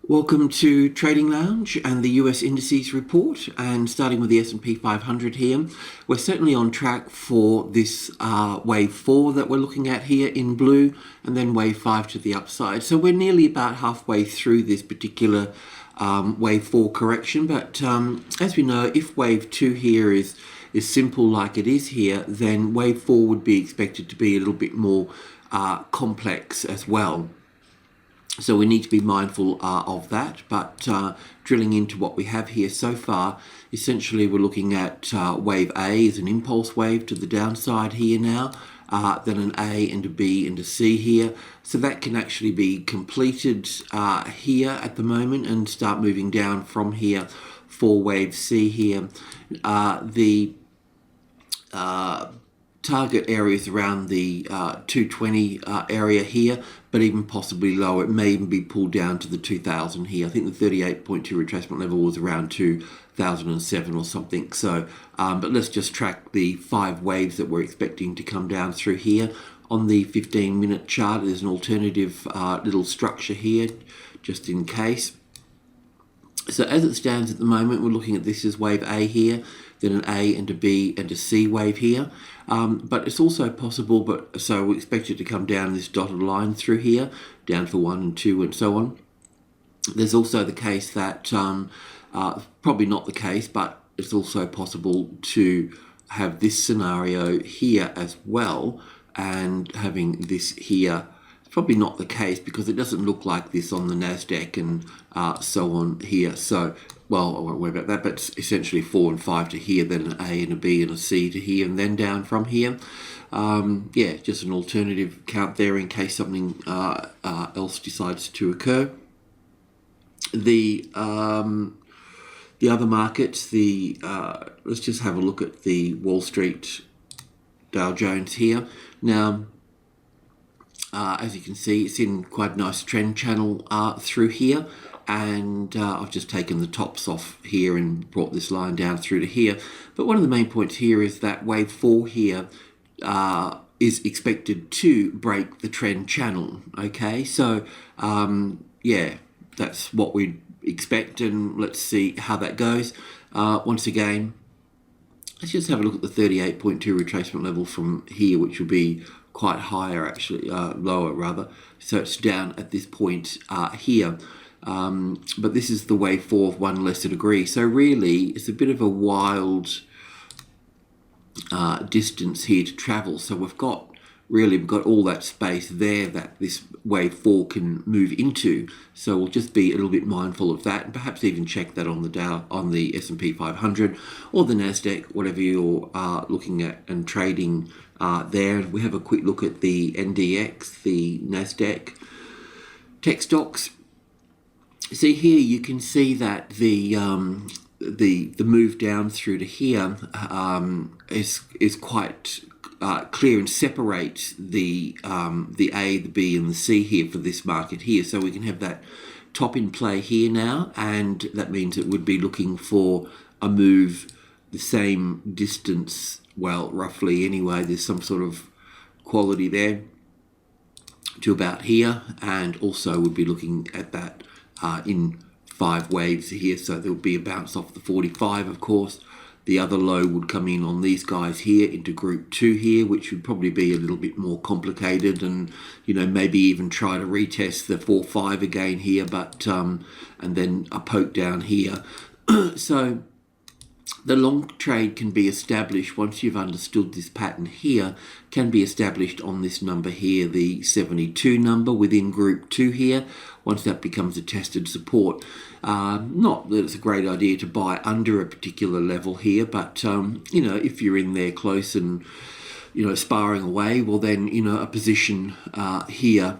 Welcome to Trading Lounge and the US indices report, and starting with the S&P 500 here. We're certainly on track for this wave 4 that we're looking at here in blue, and then wave 5 to the upside. So we're nearly about halfway through this particular wave 4 correction, but as we know, if wave 2 here is simple like it is here, then wave 4 would be expected to be a little bit more complex as well. So we need to be mindful of that, but drilling into what we have here so far, essentially we're looking at wave A as an impulse wave to the downside here now, then an A and a B and a C here. So that can actually be completed here at the moment and start moving down from here for wave C here. The target areas around the 220 area here, but even possibly lower. It may even be pulled down to the 2000 here. I think the 38.2 retracement level was around 2007 or something. So, but let's just track the 5 waves that we're expecting to come down through here. On the 15-minute chart, there's an alternative little structure here, just in case. So as it stands at the moment, we're looking at this as wave A here, then an A and a B and a C wave here. But it's also possible, so we expect it to come down this dotted line through here, down for 1 and 2 and so on. There's also the case that, probably not the case, but it's also possible to have this scenario here as well, and having this here. Probably not the case because it doesn't look like this on the NASDAQ and so on here. So, well, I won't worry about that, but it's essentially 4 and 5 to here, then an A and a B and a C to here, and then down from here. Yeah, just an alternative count there in case something else decides to occur. The other markets, let's just have a look at the Wall Street Dow Jones here. Now, as you can see, it's in quite a nice trend channel through here, and I've just taken the tops off here and brought this line down through to here. But one of the main points here is that wave 4 here is expected to break the trend channel. Okay, so yeah, that's what we expect, and let's see how that goes. Once again, let's just have a look at the 38.2 retracement level from here, which will be quite higher actually, lower rather. So it's down at this point here. But this is the wave 4 of 1 lesser degree. So really, it's a bit of a wild distance here to travel. So we've got all that space there that this wave 4 can move into. So we'll just be a little bit mindful of that, and perhaps even check that on the Dow, on the S&P 500 or the NASDAQ, whatever you're looking at and trading there. We have a quick look at the NDX, the NASDAQ tech stocks. See here, you can see that the move down through to here is quite clear and separates the A, the B and the C here for this market here. So we can have that top in play here now, and that means it would be looking for a move the same distance, well, roughly anyway. There's some sort of quality there to about here, and also we'd be looking at that in 5 waves here. So there would be a bounce off the 45, of course. The other low would come in on these guys here into group 2 here, which would probably be a little bit more complicated, and maybe even try to retest the 4-5 again here, but and then a poke down here. So the long trade can be established once you've understood this pattern here, can be established on this number here, the 72 number within group 2 here. Once that becomes a tested support, not that it's a great idea to buy under a particular level here, but if you're in there close and sparring away, well then a position here,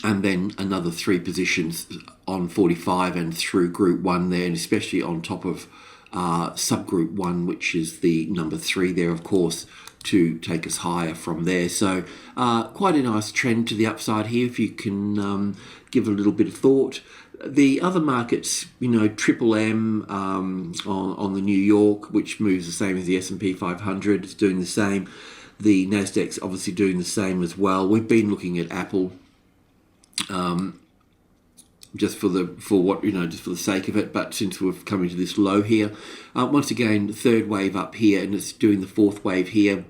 and then another 3 positions on 45 and through group 1 there, and especially on top of subgroup 1, which is the number 3 there, of course, to take us higher from there. So quite a nice trend to the upside here if you can give a little bit of thought. The other markets, Triple M on the New York, which moves the same as the S&P 500, it's doing the same. The NASDAQ's obviously doing the same as well. We've been looking at Apple just for just for the sake of it. But since we've come into this low here, once again, the third wave up here, and it's doing the fourth wave here.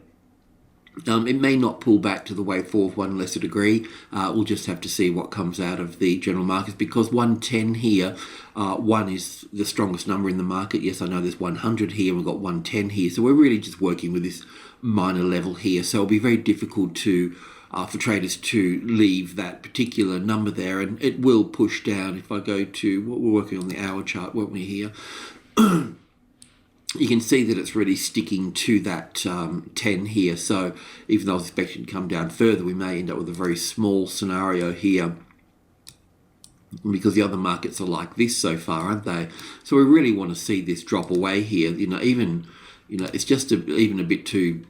It may not pull back to the wave 4 of one lesser degree. We'll just have to see what comes out of the general markets, because 110 here, 1 is the strongest number in the market. Yes, I know there's 100 here, we've got 110 here. So we're really just working with this minor level here. So it'll be very difficult to for traders to leave that particular number there, and it will push down. If I go to what we're working on the hour chart, weren't we here? You can see that it's really sticking to that 10 here. So even though I was expecting to come down further, we may end up with a very small scenario here, because the other markets are like this so far, aren't they? So we really want to see this drop away here. It's just even a bit too,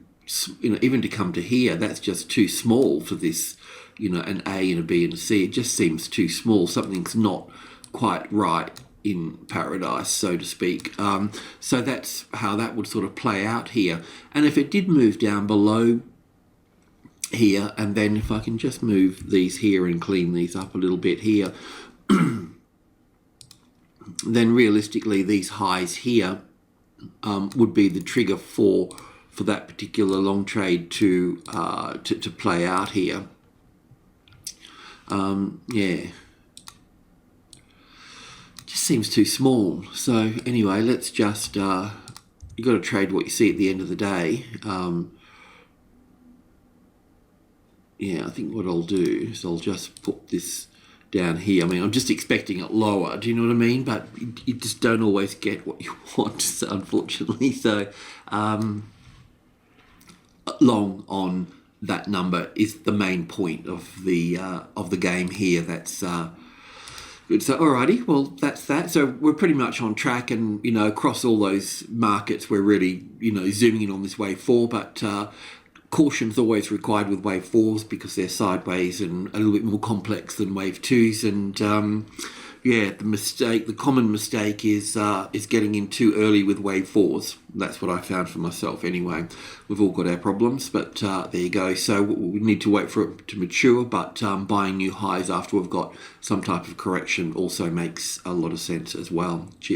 even to come to here, that's just too small for this, an A and a B and a C. It just seems too small. Something's not quite right in paradise, so to speak. So that's how that would sort of play out here. And if it did move down below here, and then if I can just move these here and clean these up a little bit here, then realistically these highs here would be the trigger for that particular long trade to play out here. Yeah. Just seems too small. So anyway, let's just you got to trade what you see at the end of the day. Yeah, I think what I'll do is I'll just put this down here. I mean, I'm just expecting it lower, do you know what I mean? But you just don't always get what you want, unfortunately. So long on that number is the main point of the game here. That's good. So alrighty, well that's that. So we're pretty much on track, and across all those markets we're really zooming in on this wave 4, but caution's always required with wave 4s because they're sideways and a little bit more complex than wave 2s. And the common mistake is getting in too early with wave 4s. That's what I found for myself anyway. We've all got our problems, but there you go. So we need to wait for it to mature, but buying new highs after we've got some type of correction also makes a lot of sense as well. Cheers.